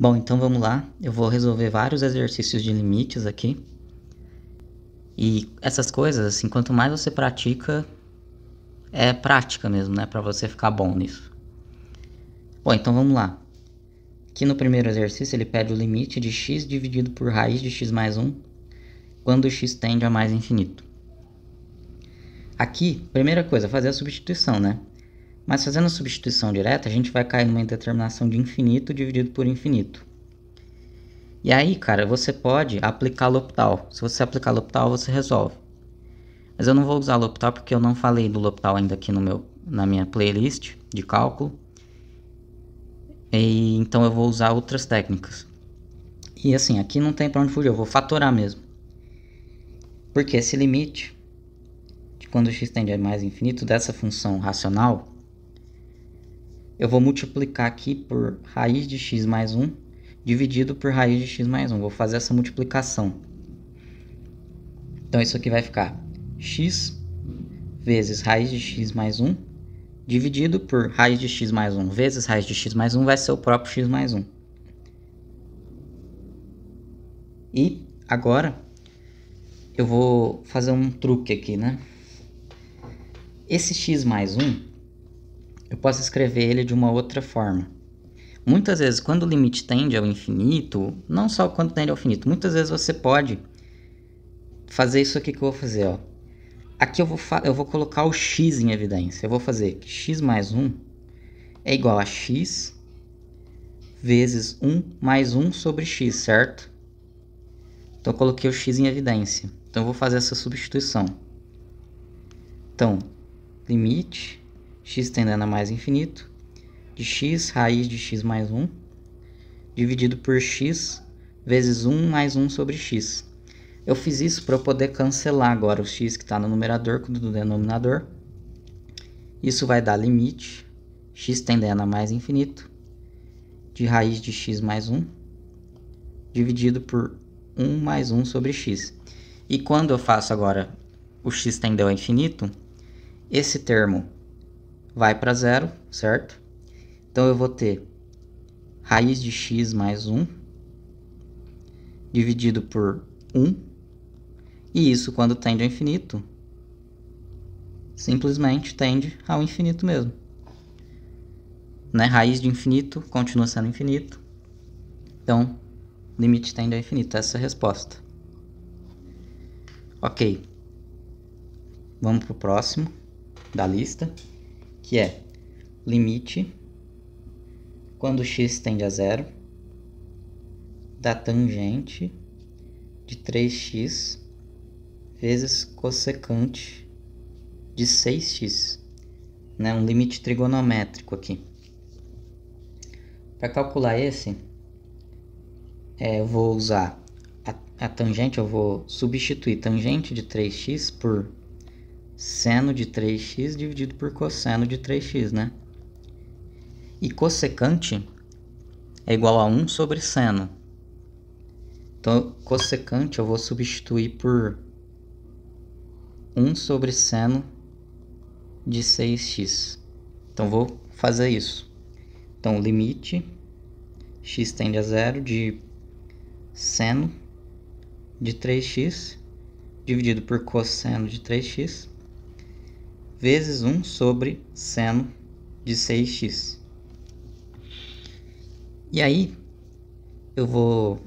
Bom, então vamos lá. Eu vou resolver vários exercícios de limites aqui. E essas coisas, assim, quanto mais você pratica, é prática mesmo, né? Pra você ficar bom nisso. Bom, então vamos lá. Aqui no primeiro exercício ele pede o limite de x dividido por raiz de x mais 1, quando x tende a mais infinito. Aqui, primeira coisa, fazer a substituição, né? Mas fazendo a substituição direta, a gente vai cair numa indeterminação de infinito dividido por infinito. E aí, cara, você pode aplicar L'Hopital. Se você aplicar L'Hopital, você resolve. Mas eu não vou usar L'Hopital porque eu não falei do L'Hopital ainda aqui na minha playlist de cálculo. E então eu vou usar outras técnicas. E assim, aqui não tem pra onde fugir, eu vou fatorar mesmo. Porque esse limite de quando x tende a mais infinito dessa função racional, eu vou multiplicar aqui por raiz de x mais 1 dividido por raiz de x mais 1. Vou fazer essa multiplicação. Então isso aqui vai ficar x vezes raiz de x mais 1 dividido por raiz de x mais 1 vezes raiz de x mais 1 vai ser o próprio x mais 1. E agora eu vou fazer um truque aqui, né? Esse x mais 1, eu posso escrever ele de uma outra forma. Muitas vezes, quando o limite tende ao infinito, não só quando tende ao infinito, muitas vezes você pode fazer isso aqui que eu vou fazer, ó. Aqui eu vou colocar o x em evidência. Eu vou fazer que x mais 1 é igual a x vezes 1 mais 1 sobre x, certo? Então eu coloquei o x em evidência. Então eu vou fazer essa substituição. Então, limite x tendendo a mais infinito de x raiz de x mais 1 dividido por x vezes 1 mais 1 sobre x. Eu fiz isso para eu poder cancelar agora o x que está no numerador com o do denominador. Isso vai dar limite x tendendo a mais infinito de raiz de x mais 1 dividido por 1 mais 1 sobre x. E quando eu faço agora o x tendeu a infinito, esse termo vai para zero, certo? Então eu vou ter raiz de x mais 1 dividido por 1. E isso, quando tende ao infinito, simplesmente tende ao infinito mesmo. Né? Raiz de infinito continua sendo infinito. Então, limite tende ao infinito. Essa é a resposta. Ok. Vamos para o próximo da lista, que é limite quando x tende a zero da tangente de 3x vezes cossecante de 6x, né? Um limite trigonométrico aqui. Para calcular esse, eu vou usar a tangente, eu vou substituir tangente de 3x por seno de 3x dividido por cosseno de 3x, né? E cossecante é igual a 1 sobre seno. Então, cossecante eu vou substituir por 1 sobre seno de 6x. Então, vou fazer isso. Então, limite x tende a zero de seno de 3x dividido por cosseno de 3x vezes 1 sobre seno de 6x. E aí, eu vou...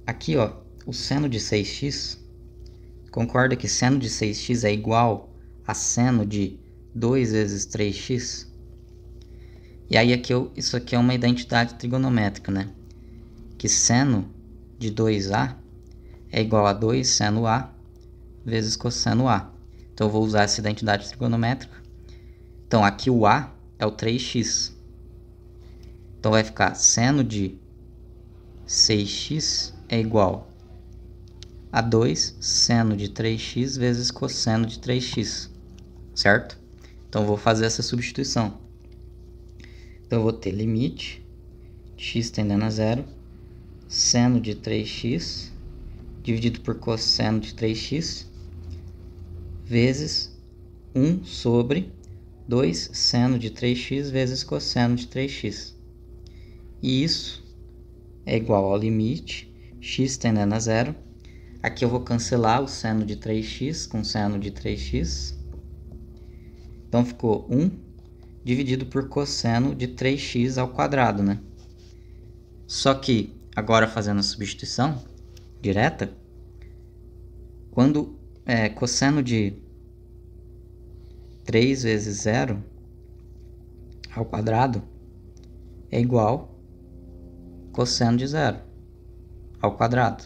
Aqui, ó, o seno de 6x, concorda que seno de 6x é igual a seno de 2 vezes 3x? E aí, isso aqui é uma identidade trigonométrica, né? Que seno de 2a é igual a 2 seno a vezes cosseno a. Então, eu vou usar essa identidade trigonométrica. Então, aqui o a é o 3x. Então, vai ficar seno de 6x é igual a 2 seno de 3x vezes cosseno de 3x, certo? Então, eu vou fazer essa substituição. Então, eu vou ter limite x tendendo a zero, seno de 3x dividido por cosseno de 3x vezes 1 sobre 2 seno de 3x vezes cosseno de 3x. E isso é igual ao limite x tendendo a zero. Aqui eu vou cancelar o seno de 3x com seno de 3x. Então ficou 1 dividido por cosseno de 3x ao quadrado, né? Só que agora fazendo a substituição direta, quando cosseno de 3 vezes 0 ao quadrado é igual cosseno de 0 ao quadrado.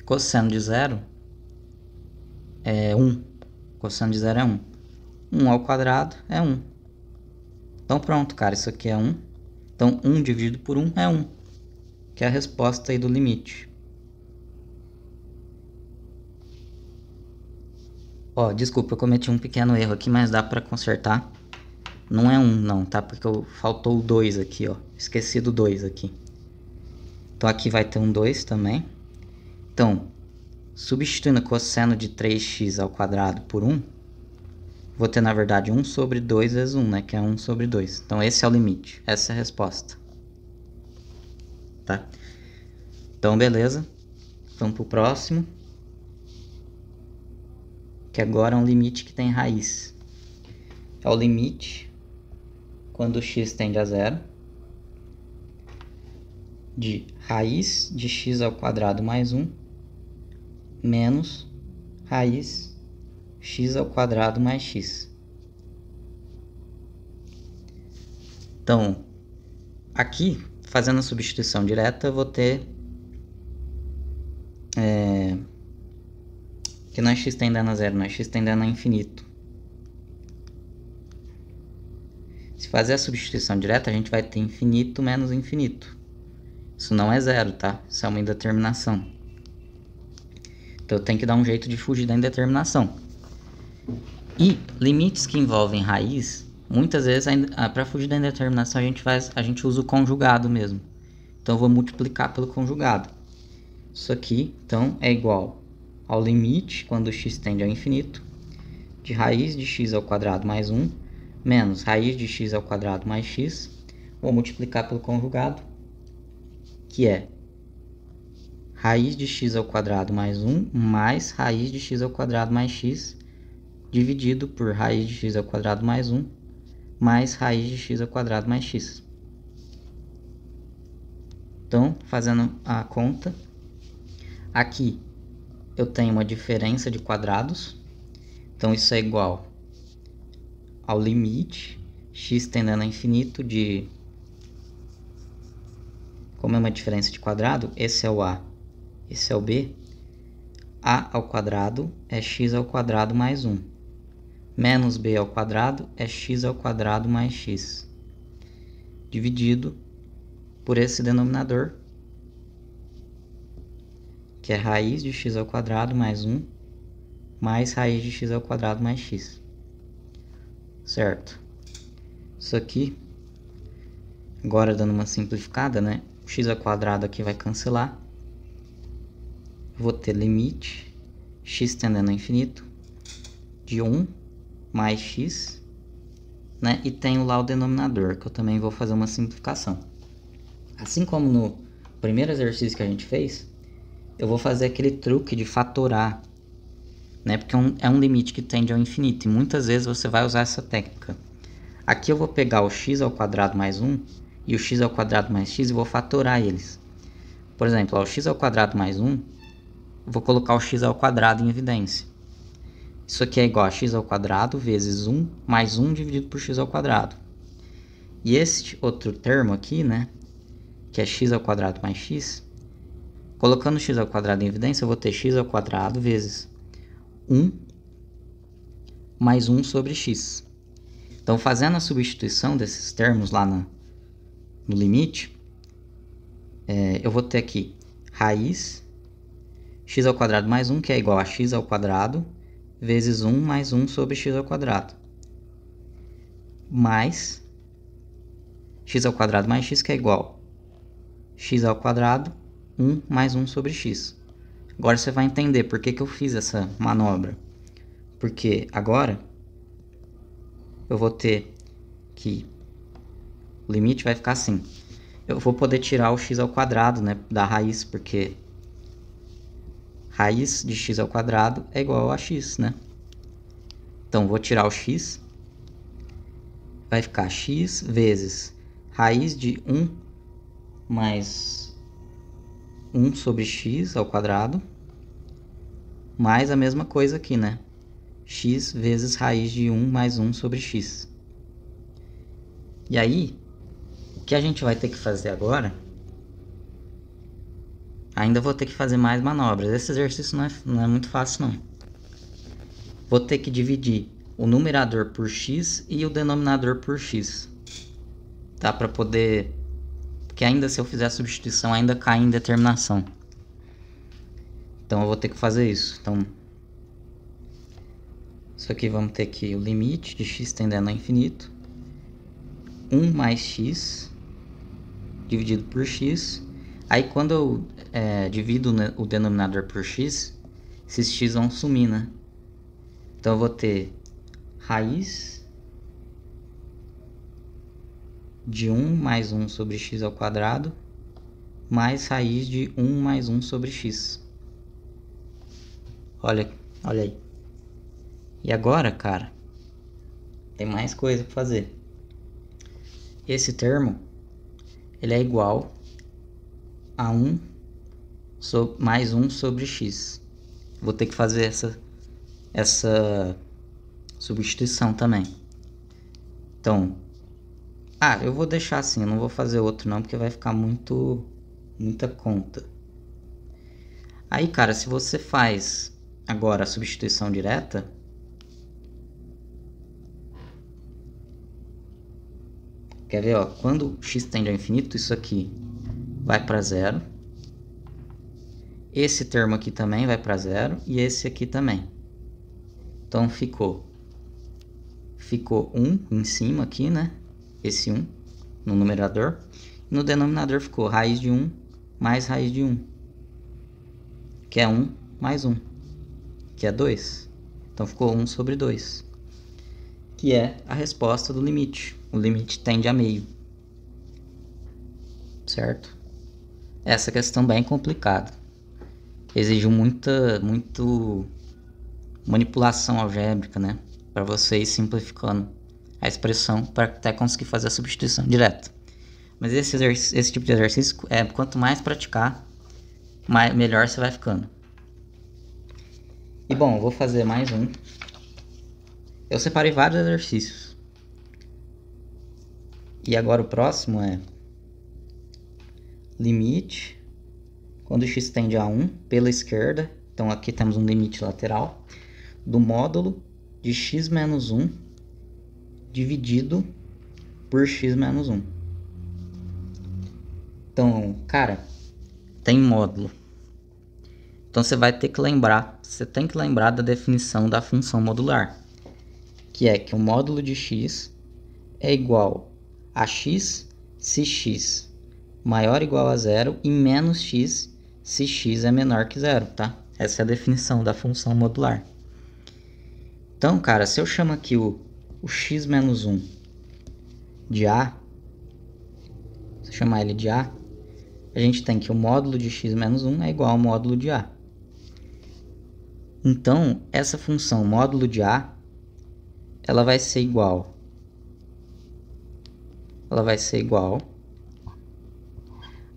Cosseno de 0 é 1. Cosseno de 0 é 1. 1 ao quadrado é 1. Então pronto, cara, isso aqui é 1. Então 1 dividido por 1 é 1, que é a resposta aí do limite. Ó, desculpa, eu cometi um pequeno erro aqui, mas dá pra consertar. Não é 1 não, tá? Porque faltou o 2 aqui, ó. Esqueci do 2 aqui. Então aqui vai ter um 2 também. Então, substituindo cosseno de 3x ao quadrado por 1, vou ter, na verdade, 1 sobre 2 vezes 1, né? Que é 1 sobre 2. Então, esse é o limite. Essa é a resposta. Tá? Então, beleza. Vamos pro próximo. Que agora é um limite que tem raiz. É o limite, quando x tende a zero, de raiz de x ao quadrado mais 1 menos raiz x ao quadrado mais x. Então, aqui, fazendo a substituição direta, eu vou ter que não é x tendendo a zero, não é x tendendo a infinito. Se fazer a substituição direta, a gente vai ter infinito menos infinito. Isso não é zero, tá? Isso é uma indeterminação. Então eu tenho que dar um jeito de fugir da indeterminação. E limites que envolvem raiz, muitas vezes para fugir da indeterminação a gente usa o conjugado mesmo. Então eu vou multiplicar pelo conjugado. Isso aqui, então, é igual ao limite, quando x tende ao infinito, de raiz de x ao quadrado mais 1, menos raiz de x ao quadrado mais x, vou multiplicar pelo conjugado, que é raiz de x ao quadrado mais 1, mais raiz de x ao quadrado mais x, dividido por raiz de x ao quadrado mais 1, mais raiz de x ao quadrado mais x. Então, fazendo a conta, aqui eu tenho uma diferença de quadrados, então isso é igual ao limite x tendendo a infinito de, como é uma diferença de quadrado, esse é o a, esse é o b, a ao quadrado é x ao quadrado mais 1, menos b ao quadrado é x ao quadrado mais x, dividido por esse denominador, que é raiz de x ao quadrado mais 1, mais raiz de x ao quadrado mais x. Certo? Isso aqui, agora dando uma simplificada, né? O x ao quadrado aqui vai cancelar. Vou ter limite, x tendendo a infinito, de 1 mais x, né? E tenho lá o denominador, que eu também vou fazer uma simplificação. Assim como no primeiro exercício que a gente fez, eu vou fazer aquele truque de fatorar, né? Porque é um limite que tende ao infinito, e muitas vezes você vai usar essa técnica. Aqui eu vou pegar o x ao quadrado mais 1 e o x ao quadrado mais x e vou fatorar eles. Por exemplo, ó, o x ao quadrado mais 1, eu vou colocar o x ao quadrado em evidência. Isso aqui é igual a x ao quadrado vezes 1 mais 1 dividido por x ao quadrado. E este outro termo aqui, né, que é x ao quadrado mais x, colocando x ao quadrado em evidência, eu vou ter x ao quadrado vezes 1 mais 1 sobre x. Então, fazendo a substituição desses termos lá no limite, eu vou ter aqui raiz x ao quadrado mais 1, que é igual a x ao quadrado, vezes 1 mais 1 sobre x ao quadrado, mais x ao quadrado mais x, que é igual a x ao quadrado, 1 mais 1 sobre x. Agora você vai entender por que eu fiz essa manobra. Porque agora eu vou ter que o limite vai ficar assim. eu vou poder tirar o x ao quadrado, né, da raiz, porque raiz de x ao quadrado é igual a x, né? Então, vou tirar o x, vai ficar x vezes raiz de 1 mais 1 sobre x ao quadrado, mais a mesma coisa aqui, né? X vezes raiz de 1 mais 1 sobre x. E aí, o que a gente vai ter que fazer agora, ainda vou ter que fazer mais manobras. Esse exercício não é muito fácil, não. Vou ter que dividir o numerador por x e o denominador por x. Tá? Para poder... Porque ainda se eu fizer a substituição, ainda cai em determinação. Então eu vou ter que fazer isso. Então, isso aqui vamos ter que o limite de x tendendo ao infinito. 1 mais x dividido por x. Aí quando eu divido o denominador por x, esses x vão sumir, né? Então eu vou ter raiz de 1 mais 1 sobre x ao quadrado mais raiz de 1 mais 1 sobre x. Olha aí. E agora, cara, tem mais coisa para fazer. Esse termo, ele é igual a 1 mais 1 sobre x. Vou ter que fazer essa substituição também. Então, eu vou deixar assim, eu não vou fazer outro não, porque vai ficar muita conta. Aí, cara, se você faz agora a substituição direta, quer ver, ó, quando x tende ao infinito, isso aqui vai para zero. Esse termo aqui também vai para zero e esse aqui também. Então ficou 1 em cima aqui, né? Esse 1 no numerador. E no denominador ficou raiz de 1 mais raiz de 1, que é 1 mais 1, que é 2. Então ficou 1 sobre 2, que é a resposta do limite. O limite tende a meio. Certo? Essa questão bem complicada. Exige muito manipulação algébrica, né? Para você ir simplificando a expressão para até conseguir fazer a substituição direta. Mas esse tipo de exercício, quanto mais praticar, melhor você vai ficando. E bom, eu vou fazer mais um. Eu separei vários exercícios. E agora o próximo é limite quando x tende a 1 pela esquerda. Então aqui temos um limite lateral do módulo de x menos 1 dividido por x menos 1. Então, cara, tem módulo. Então você vai ter que lembrar, você tem que lembrar da definição da função modular, que é que o módulo de x é igual a x se x maior ou igual a zero e menos x se x é menor que zero, tá? Essa é a definição da função modular. Então, cara, se eu chamo aqui o x menos 1 de a, se eu chamar ele de a gente tem que o módulo de x menos 1 é igual ao módulo de a. Então, essa função módulo de a, ela vai ser igual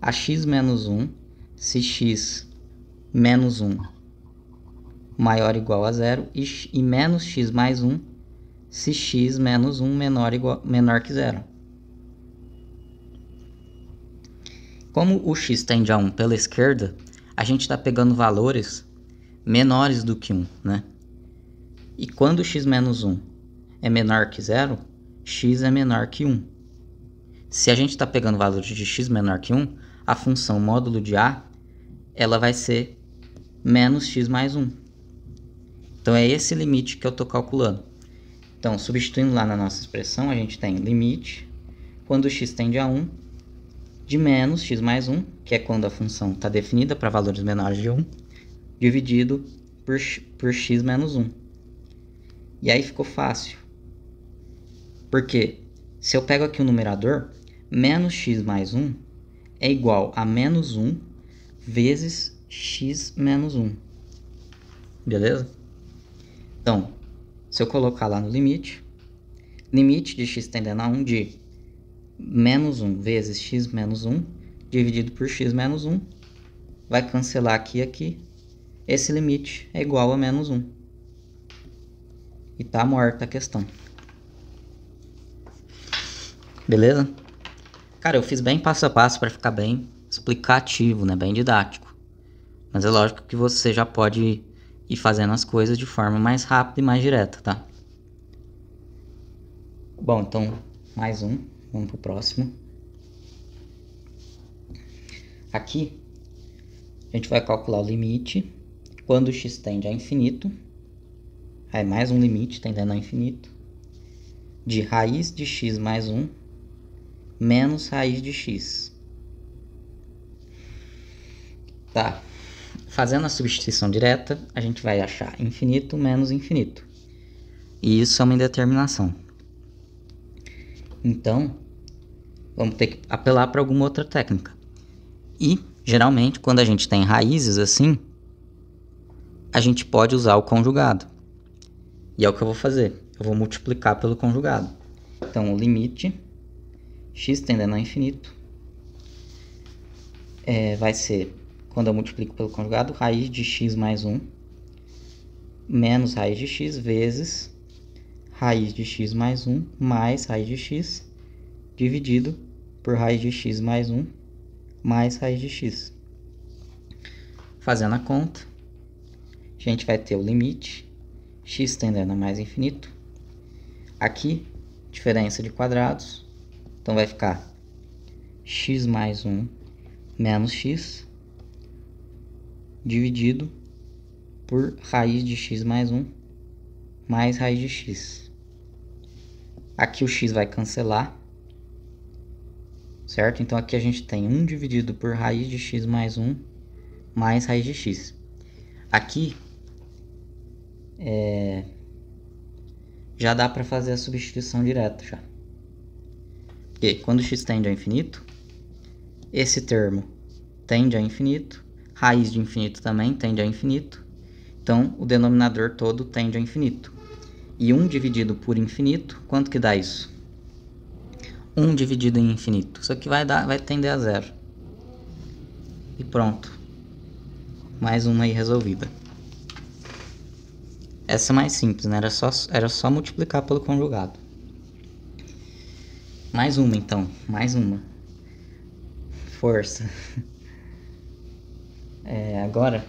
a x menos 1 se x menos 1 maior ou igual a zero e menos x mais 1 se x menos 1 menor que zero. Como o x tende a 1 pela esquerda, a gente está pegando valores menores do que 1, né? E quando x menos 1 é menor que zero, x é menor que 1. Se a gente está pegando valores de x menor que 1, a função módulo de a, ela vai ser menos x mais 1. Então é esse limite que eu estou calculando. Então, substituindo lá na nossa expressão, a gente tem limite quando x tende a 1 de menos x mais 1, que é quando a função está definida para valores menores de 1, dividido por x menos 1. E aí ficou fácil. Porque se eu pego aqui o numerador, menos x mais 1 é igual a menos 1 vezes x menos 1. Beleza? Então, se eu colocar lá no limite, limite de x tendendo a 1 de menos 1 vezes x menos 1 dividido por x menos 1, vai cancelar aqui e aqui. Esse limite é igual a menos 1. E tá morta a questão. Beleza? Cara, eu fiz bem passo a passo para ficar bem explicativo, né? Bem didático. Mas é lógico que você já pode ir fazendo as coisas de forma mais rápida e mais direta, tá? Bom, então, mais um. Vamos pro próximo. Aqui, a gente vai calcular o limite quando x tende a infinito. Aí mais um limite tendendo a infinito. De raiz de x mais 1 menos raiz de x. Tá. Fazendo a substituição direta, a gente vai achar infinito menos infinito. E isso é uma indeterminação. Então, vamos ter que apelar para alguma outra técnica. E, geralmente, quando a gente tem raízes assim, a gente pode usar o conjugado. E é o que eu vou fazer. Eu vou multiplicar pelo conjugado. Então, o limite x tendendo a infinito vai ser, quando eu multiplico pelo conjugado, raiz de x mais 1 menos raiz de x vezes raiz de x mais 1 mais raiz de x dividido por raiz de x mais 1 mais raiz de x. Fazendo a conta, a gente vai ter o limite x tendendo a mais infinito. Aqui, diferença de quadrados. Então vai ficar x mais 1 menos x dividido por raiz de x mais 1 mais raiz de x. Aqui o x vai cancelar, certo? Então aqui a gente tem 1 dividido por raiz de x mais 1 mais raiz de x. Aqui já dá para fazer a substituição direta já. Porque quando x tende a infinito, esse termo tende a infinito, raiz de infinito também tende a infinito, então o denominador todo tende a infinito. E 1 dividido por infinito, quanto que dá isso? 1 dividido em infinito. Isso aqui vai tender a zero. E pronto. Mais uma aí resolvida. Essa é mais simples, né? Era só multiplicar pelo conjugado. Mais uma então. Mais uma. Força. Agora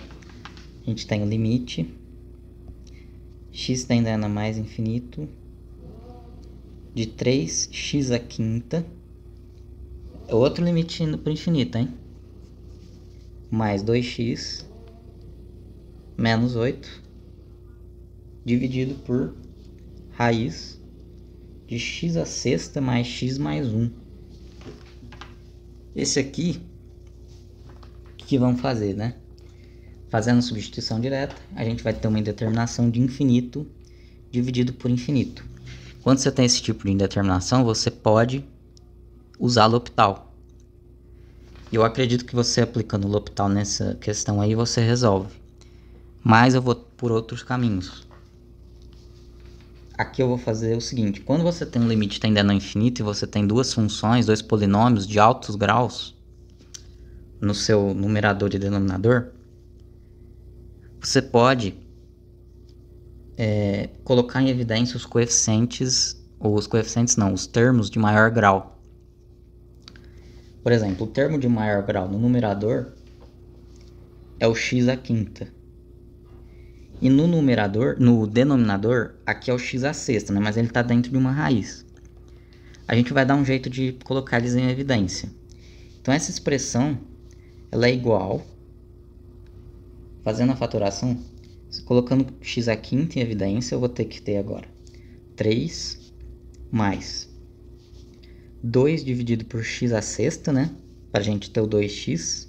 a gente tem o limite x tendendo a mais infinito de 3x à quinta. É outro limite indo para o infinito, hein? Mais 2x menos 8 dividido por raiz de x à sexta mais x mais 1. Esse aqui, o que vamos fazer, né? Fazendo substituição direta, a gente vai ter uma indeterminação de infinito dividido por infinito. Quando você tem esse tipo de indeterminação, você pode usar L'Hopital. Eu acredito que você aplicando o L'Hopital nessa questão aí, você resolve. Mas eu vou por outros caminhos. Aqui eu vou fazer o seguinte: quando você tem um limite tendendo ao infinito e você tem duas funções, dois polinômios de altos graus no seu numerador e denominador, você pode colocar em evidência os coeficientes, os termos de maior grau. Por exemplo, o termo de maior grau no numerador é o x à quinta. E no denominador, aqui é o x à sexta, né? Mas ele está dentro de uma raiz. A gente vai dar um jeito de colocar eles em evidência. Então essa expressão, ela é igual, fazendo a fatoração, colocando x à quinta em evidência, eu vou ter que ter agora 3 mais 2 dividido por x à sexta, né? Para a gente ter o 2x,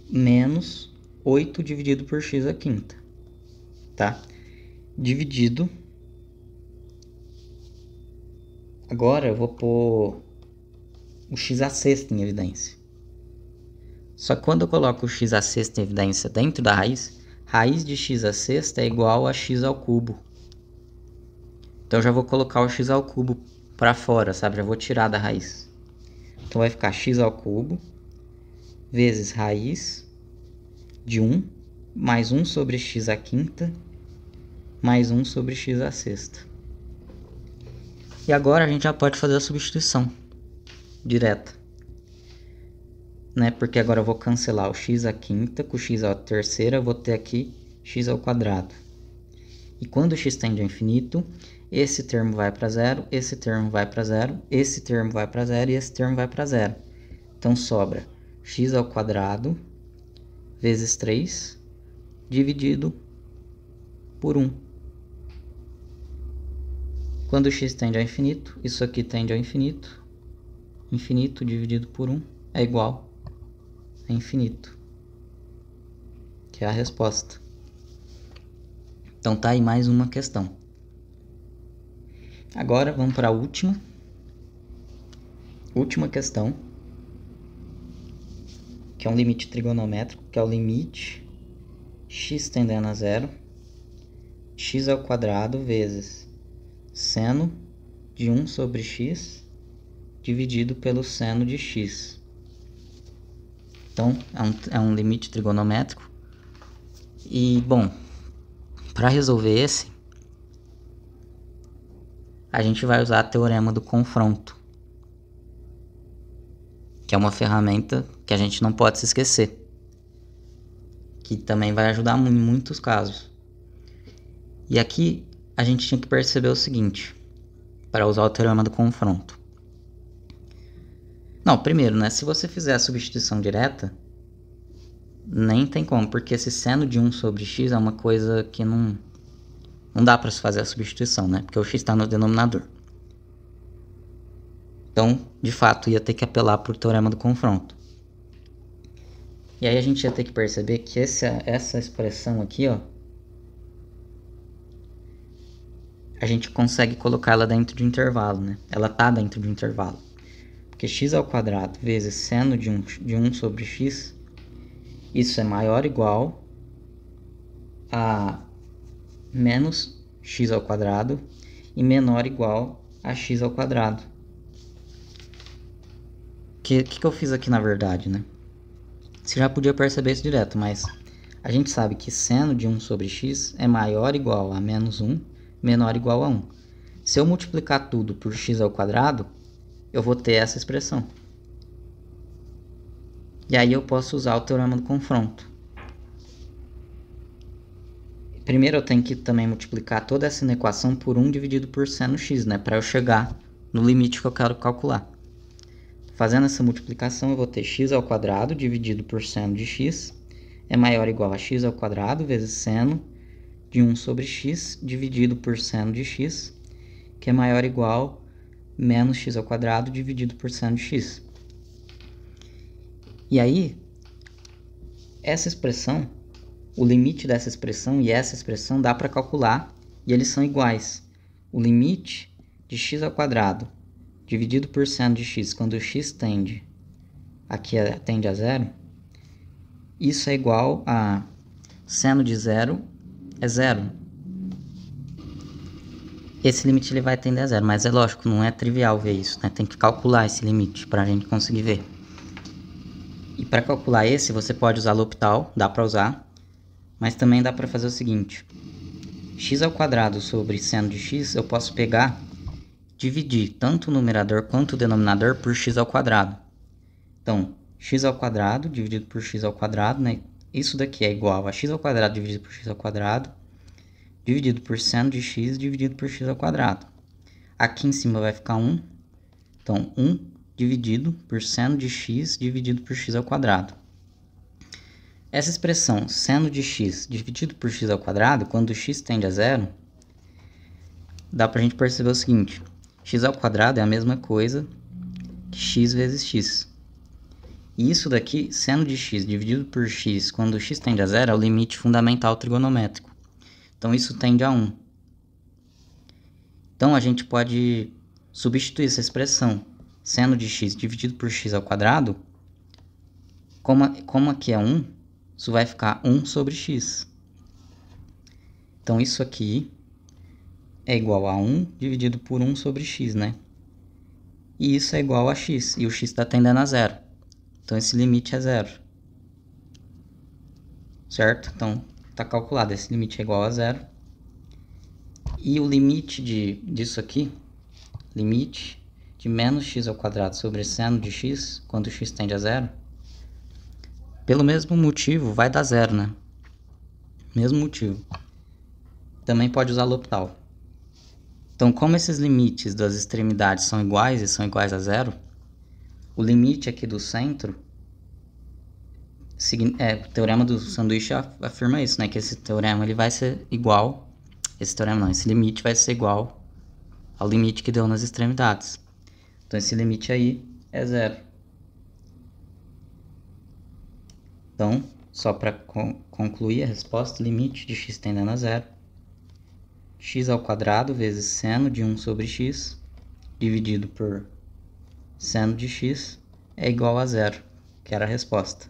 menos 8 dividido por x à quinta, tá? Dividido. Agora eu vou pôr o x à sexta em evidência. Só que quando eu coloco o x à sexta em evidência dentro da raiz, raiz de x à sexta é igual a x ao cubo. Então eu já vou colocar o x ao cubo para fora, sabe? Já vou tirar da raiz. Então vai ficar x ao cubo vezes raiz de 1 mais 1 sobre x à quinta mais 1 sobre x à sexta. E agora a gente já pode fazer a substituição direta, né? Porque agora eu vou cancelar o x à quinta com o x à terceira, eu vou ter aqui x ao quadrado. E quando o x tende ao infinito, esse termo vai para zero, esse termo vai para zero, esse termo vai para zero e esse termo vai para zero. Então sobra x ao quadrado vezes 3 dividido por 1. Quando o x tende ao infinito, isso aqui tende ao infinito. Infinito dividido por 1 é igual a infinito, que é a resposta. Então tá aí mais uma questão. Agora vamos para a última questão, que é um limite trigonométrico, que é o limite x tendendo a zero, x ao quadrado vezes seno de 1 sobre x dividido pelo seno de x. Então é um limite trigonométrico. E bom, para resolver esse, a gente vai usar o teorema do confronto, que é uma ferramenta que a gente não pode se esquecer, que também vai ajudar em muitos casos. E aqui a gente tinha que perceber o seguinte, para usar o teorema do confronto. Não, primeiro, né, se você fizer a substituição direta, nem tem como, porque esse seno de 1 sobre x é uma coisa que não dá para se fazer a substituição, né? Porque o x está no denominador. Então, de fato, ia ter que apelar para o teorema do confronto. E aí a gente ia ter que perceber que essa expressão aqui, ó, a gente consegue colocar ela dentro de um intervalo, né? Ela tá dentro de um intervalo. Porque x ao quadrado vezes seno de 1 sobre x, isso é maior ou igual a menos x ao quadrado e menor ou igual a x ao quadrado. Que eu fiz aqui na verdade, né? Você já podia perceber isso direto, mas a gente sabe que seno de 1 sobre x é maior ou igual a menos 1, menor ou igual a 1. Se eu multiplicar tudo por x ao quadrado, eu vou ter essa expressão. E aí eu posso usar o teorema do confronto. Primeiro eu tenho que também multiplicar toda essa equação por 1 dividido por seno x, né? Para eu chegar no limite que eu quero calcular. Fazendo essa multiplicação, eu vou ter x ao quadrado dividido por seno de x é maior ou igual a x ao quadrado vezes seno de 1 sobre x dividido por seno de x, que é maior ou igual a menos x ao quadrado dividido por seno de x. E aí, essa expressão, o limite dessa expressão e essa expressão dá para calcular e eles são iguais. O limite de x ao quadrado dividido por seno de x, quando o x tende a zero, isso é igual a seno de zero é zero. Esse limite ele vai tender a zero, mas é lógico, não é trivial ver isso, né? Tem que calcular esse limite para a gente conseguir ver. E para calcular esse, você pode usar L'Hopital, dá para usar, mas também dá para fazer o seguinte: x ao quadrado sobre seno de x, eu posso pegar, dividir tanto o numerador quanto o denominador por x ao quadrado. Então, x ao quadrado dividido por x ao quadrado, né? Isso daqui é igual a x ao quadrado dividido por x ao quadrado, dividido por seno de x dividido por x ao quadrado. Aqui em cima vai ficar 1. Então, 1 dividido por seno de x dividido por x ao quadrado. Essa expressão seno de x dividido por x ao quadrado, quando x tende a zero, dá para a gente perceber o seguinte: x ao quadrado é a mesma coisa que x vezes x. E isso daqui, seno de x dividido por x, quando x tende a zero, é o limite fundamental trigonométrico. Então isso tende a 1. Então a gente pode substituir essa expressão. seno de x dividido por x ao quadrado, como aqui é 1, isso vai ficar 1 sobre x. Então, isso aqui é igual a 1 dividido por 1 sobre x, né? E isso é igual a x, e o x está tendendo a zero. Então, esse limite é zero. Certo? Então, está calculado, esse limite é igual a zero. E o limite disso aqui, limite de menos x ao quadrado sobre seno de x, quando x tende a zero, pelo mesmo motivo vai dar zero, né? Mesmo motivo. Também pode usar L'Hopital. Então, como esses limites das extremidades são iguais e são iguais a zero, o limite aqui do centro, o teorema do sanduíche afirma isso, né? Que esse teorema ele vai ser igual, esse limite vai ser igual ao limite que deu nas extremidades. Então, esse limite aí é zero. Então, só para concluir a resposta, limite de x tendendo a zero, x ao quadrado vezes seno de 1 sobre x, dividido por seno de x, é igual a zero, que era a resposta.